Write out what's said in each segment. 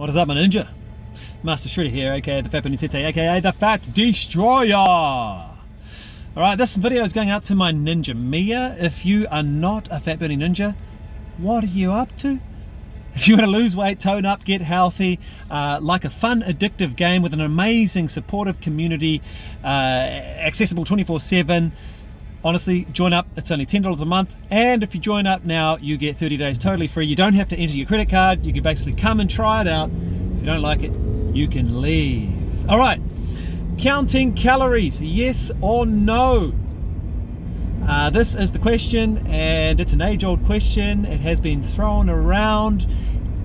What is up, my ninja? Master Shredder here, aka the Fat Burning Sensei, aka the Fat Destroyer. Alright, this video is going out to my ninja Mia. If you are not a fat burning ninja, what are you up to? If you want to lose weight, tone up, get healthy, like a fun, addictive game with an amazing, supportive community, accessible 24/7, honestly, join up. It's only $10 a month, and if you join up now, you get 30 days totally free. You don't have to enter your credit card. You can basically come and try it out. If you don't like it, you can leave. All right, counting calories, yes or no? This is the question, and it's an age-old question. It has been thrown around,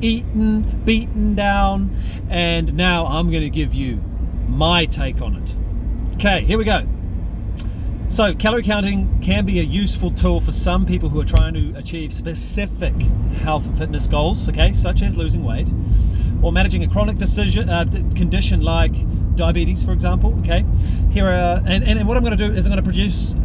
eaten, beaten down, and now I'm going to give you my take on it. Okay, here we go. So calorie counting can be a useful tool for some people who are trying to achieve specific health and fitness goals, okay, such as losing weight or managing a chronic condition like diabetes, for example. Okay, here are and what I'm going to do is I'm going to produce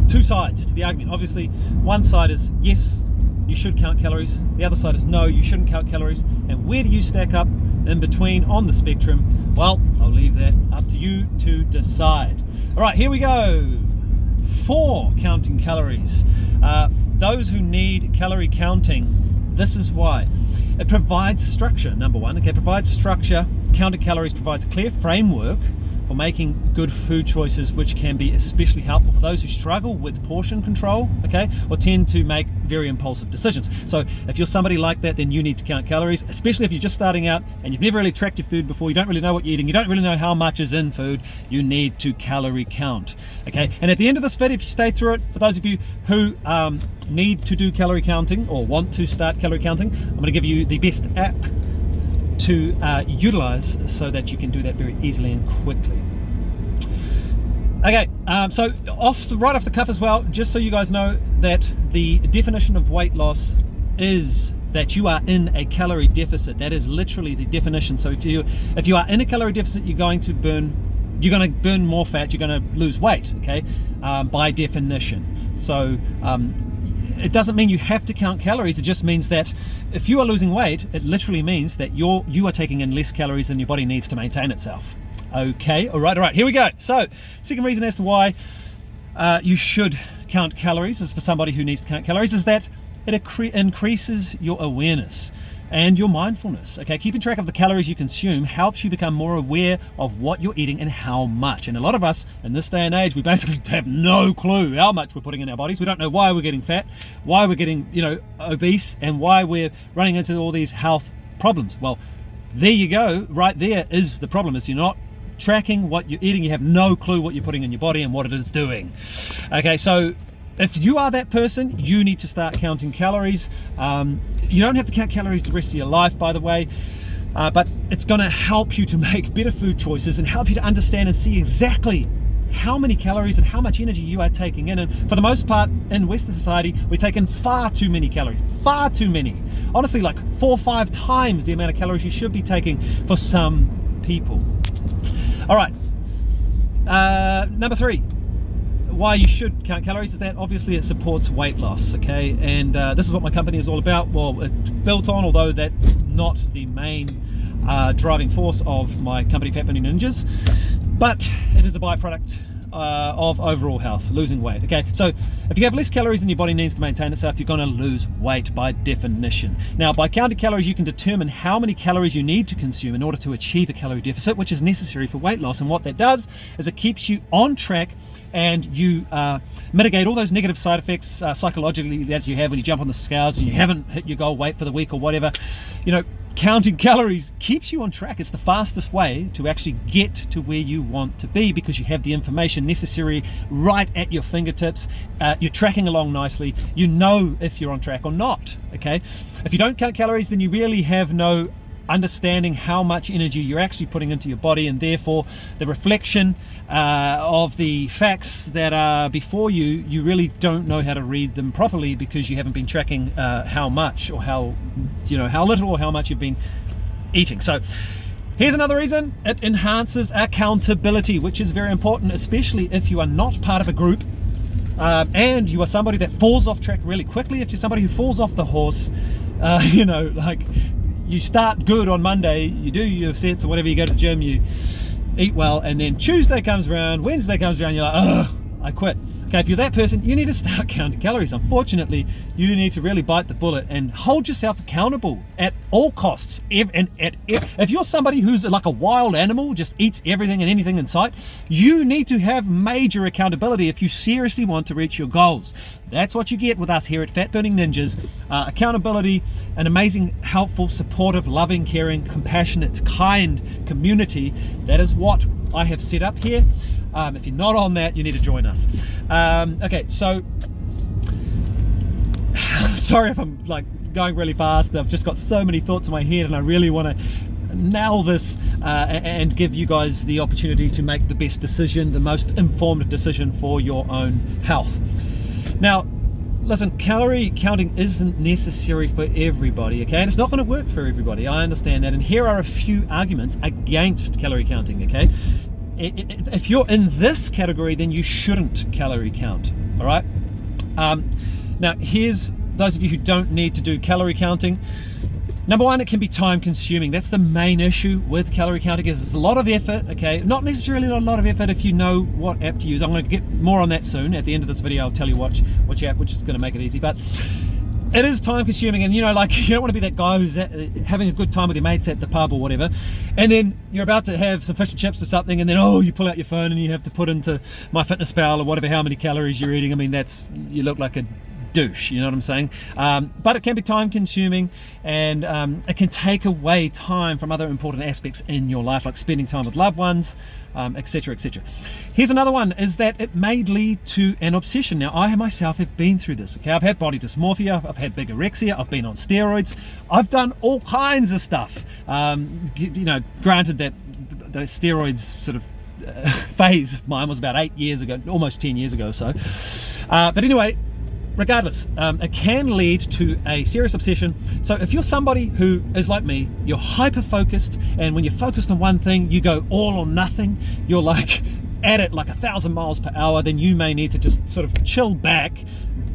two sides to the argument. Obviously, one side is yes, you should count calories. The other side is no, you shouldn't count calories. And where do you stack up in between on the spectrum? Well, I'll leave that up to you to decide. All right, here we go. For counting calories, those who need calorie counting, this is why. It provides structure, number one. Okay, provides structure. Counting calories provides a clear framework for making good food choices, which can be especially helpful for those who struggle with portion control, okay, or tend to make very impulsive decisions. So if you're somebody like that, then you need to count calories, especially if you're just starting out and you've never really tracked your food before, you don't really know what you're eating, you don't really know how much is in food, you need to calorie count, okay? And at the end of this video, if you stay through it, for those of you who need to do calorie counting or want to start calorie counting, I'm going to give you the best app to utilize so that you can do that very easily and quickly. Okay, so right off the cuff as well, just so you guys know that the definition of weight loss is that you are in a calorie deficit. That is literally the definition. So if you are in a calorie deficit, you're going to burn more fat, you're going to lose weight, okay, by definition. So it doesn't mean you have to count calories. It just means that if you are losing weight, it literally means that you are taking in less calories than your body needs to maintain itself. Okay, all right, here we go. So second reason as to why you should count calories is for somebody who needs to count calories is that it increases your awareness and your mindfulness. Okay, keeping track of the calories you consume helps you become more aware of what you're eating and how much. And a lot of us in this day and age, we basically have no clue how much we're putting in our bodies. We don't know why we're getting fat, why we're getting, obese, and why we're running into all these health problems. Well, there you go. Right there is the problem. Is you're not tracking what you're eating. You have no clue what you're putting in your body and what it is doing. Okay, so if you are that person, you need to start counting calories. You don't have to count calories the rest of your life, by the way, but it's going to help you to make better food choices and help you to understand and see exactly how many calories and how much energy you are taking in. And for the most part, in Western society, we're taking far too many calories, far too many. Honestly, like 4 or 5 times the amount of calories you should be taking for some people. All right, number 3. Why you should count calories is that obviously it supports weight loss, okay? And this is what my company is all about. Well, it's built on, although that's not the main driving force of my company, Fat Burning Ninjas, but it is a byproduct of overall health, losing weight, okay? So if you have less calories than your body needs to maintain itself, you're going to lose weight by definition. Now, by counting calories, you can determine how many calories you need to consume in order to achieve a calorie deficit, which is necessary for weight loss. And what that does is it keeps you on track and you mitigate all those negative side effects psychologically that you have when you jump on the scales and you haven't hit your goal weight for the week or whatever. Counting calories keeps you on track. It's the fastest way to actually get to where you want to be because you have the information necessary right at your fingertips. You're tracking along nicely. You know if you're on track or not, okay? If you don't count calories, then you really have no understanding how much energy you're actually putting into your body, and therefore the reflection of the facts that are before you, you really don't know how to read them properly because you haven't been tracking how much or how little or how much you've been eating. So here's another reason: it enhances accountability, which is very important, especially if you are not part of a group and you are somebody that falls off track really quickly. If you're somebody who falls off the horse, you start good on Monday, you do your sets or whatever, you go to the gym, you eat well, and then Tuesday comes around, Wednesday comes around, you're like, oh, I quit. Okay, if you're that person, you need to start counting calories. Unfortunately, you need to really bite the bullet and hold yourself accountable at all costs. If you're somebody who's like a wild animal, just eats everything and anything in sight, you need to have major accountability if you seriously want to reach your goals. That's what you get with us here at Fat Burning Ninjas. Accountability, an amazing, helpful, supportive, loving, caring, compassionate, kind community. That is what I have set up here. If you're not on that, you need to join us. Okay, so sorry if I'm like going really fast. I've just got so many thoughts in my head, and I really want to nail this and give you guys the opportunity to make the best decision, the most informed decision for your own health. Now, listen, calorie counting isn't necessary for everybody, okay? And it's not going to work for everybody. I understand that. And here are a few arguments against calorie counting, okay? If you're in this category, then you shouldn't calorie count, all right? Now, here's those of you who don't need to do calorie counting. Number one, it can be time consuming. That's the main issue with calorie counting, is it's a lot of effort, okay? Not necessarily a lot of effort if you know what app to use. I'm going to get more on that soon. At the end of this video, I'll tell you which app, which is going to make it easy. But it is time consuming, and you know, like, you don't want to be that guy who's having a good time with your mates at the pub or whatever, and then you're about to have some fish and chips or something, and then you pull out your phone and you have to put into MyFitnessPal or whatever how many calories you're eating. I mean, you look like a douche, you know what I'm saying? But it can be time consuming, and it can take away time from other important aspects in your life, like spending time with loved ones, etc, etc. Here's another one, is that it may lead to an obsession. Now, I myself have been through this, okay? I've had body dysmorphia, I've had bigorexia, I've been on steroids, I've done all kinds of stuff. You know, granted that the steroids sort of phase of mine was about 8 years ago, almost 10 years ago or so. But anyway, regardless, it can lead to a serious obsession. So if you're somebody who is like me, you're hyper focused, and when you're focused on one thing, you go all or nothing, you're like at it like 1,000 miles per hour, then you may need to just sort of chill back,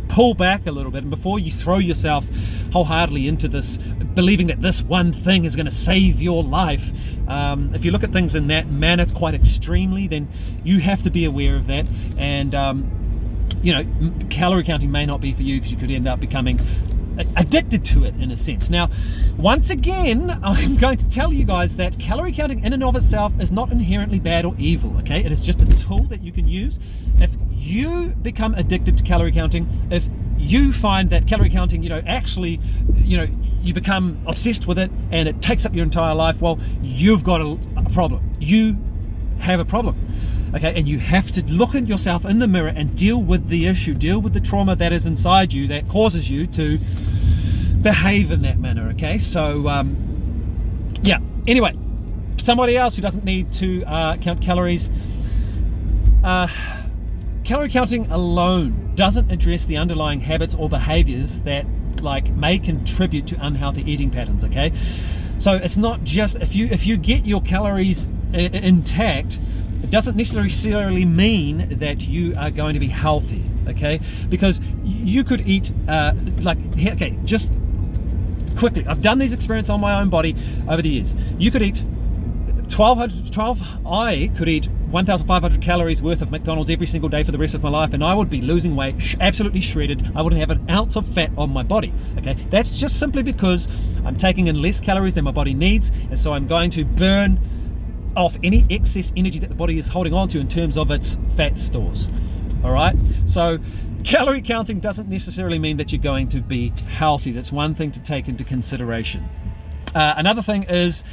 pull back a little bit, and before you throw yourself wholeheartedly into this, believing that this one thing is going to save your life, if you look at things in that manner quite extremely, then you have to be aware of that. And you know, calorie counting may not be for you, because you could end up becoming addicted to it in a sense. Now, once again, I'm going to tell you guys that calorie counting in and of itself is not inherently bad or evil, okay? It is just a tool that you can use. If you become addicted to calorie counting, if you find that calorie counting, you know, actually, you know, you become obsessed with it and it takes up your entire life, well, you've got a problem. You have a problem. Okay, and you have to look at yourself in the mirror and deal with the issue, deal with the trauma that is inside you that causes you to behave in that manner, okay? So, yeah, anyway, somebody else who doesn't need to count calories, calorie counting alone doesn't address the underlying habits or behaviors that may contribute to unhealthy eating patterns, okay? So it's not just, if you get your calories intact, it doesn't necessarily mean that you are going to be healthy, okay? Because you could eat, okay, just quickly, I've done these experiments on my own body over the years. You could eat I could eat 1,500 calories worth of McDonald's every single day for the rest of my life, and I would be losing weight, absolutely shredded. I wouldn't have an ounce of fat on my body, okay? That's just simply because I'm taking in less calories than my body needs, and so I'm going to burn off any excess energy that the body is holding on to in terms of its fat stores. All right, so calorie counting doesn't necessarily mean that you're going to be healthy. That's one thing to take into consideration. Another thing is,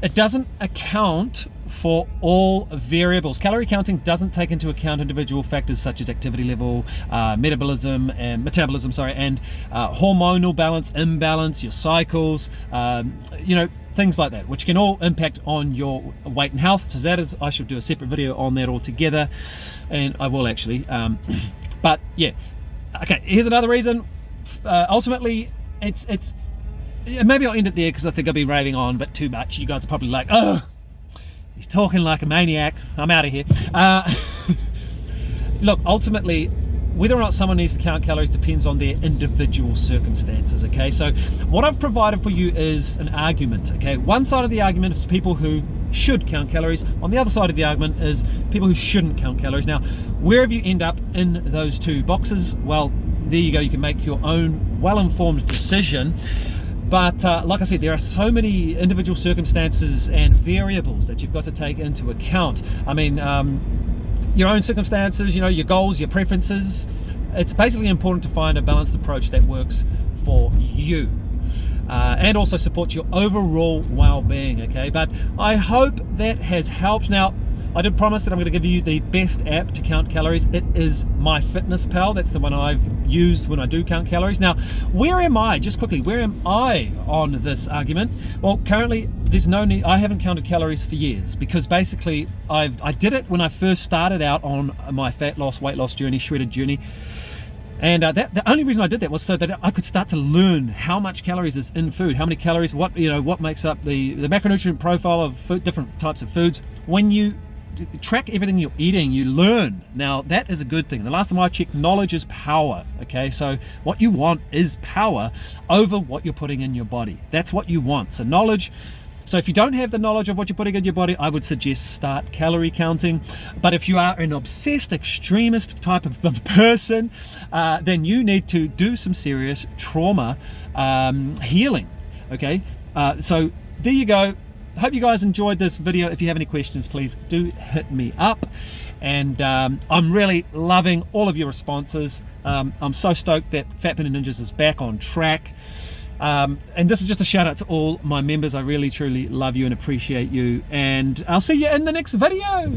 it doesn't account for all variables. Calorie counting doesn't take into account individual factors such as activity level, metabolism, and hormonal balance, imbalance, your cycles, you know, things like that, which can all impact on your weight and health. So that is, I should do a separate video on that altogether, and I will actually. But yeah, okay. Here's another reason. Ultimately, it's. Maybe I'll end it there because I think I've been raving on a bit too much. You guys are probably like, oh, he's talking like a maniac. I'm out of here. Look, ultimately, whether or not someone needs to count calories depends on their individual circumstances, okay? So what I've provided for you is an argument, okay? One side of the argument is people who should count calories. On the other side of the argument is people who shouldn't count calories. Now, wherever you end up in those two boxes, well, there you go. You can make your own well-informed decision. But like I said, there are so many individual circumstances and variables that you've got to take into account. I mean, your own circumstances, you know, your goals, your preferences. It's basically important to find a balanced approach that works for you and also supports your overall well-being, okay? But I hope that has helped. Now, I did promise that I'm going to give you the best app to count calories. It is MyFitnessPal. That's the one I've used when I do count calories. Now, where am I? Just quickly, where am I on this argument? Well, currently, there's no need. I haven't counted calories for years because basically I did it when I first started out on my fat loss, weight loss journey, shredded journey. And the only reason I did that was so that I could start to learn how much calories is in food, how many calories, what makes up the macronutrient profile of food, different types of foods. When you track everything you're eating, you learn. Now, that is a good thing. The last time I checked, knowledge is power, okay? So what you want is power over what you're putting in your body. That's what you want. So knowledge. So if you don't have the knowledge of what you're putting in your body, I would suggest start calorie counting. But if you are an obsessed extremist type of person, then you need to do some serious trauma healing, okay? So there you go. Hope you guys enjoyed this video. If you have any questions, please do hit me up. And I'm really loving all of your responses. I'm so stoked that Fat Burning Ninjas is back on track. And this is just a shout out to all my members. I really truly love you and appreciate you, and I'll see you in the next video.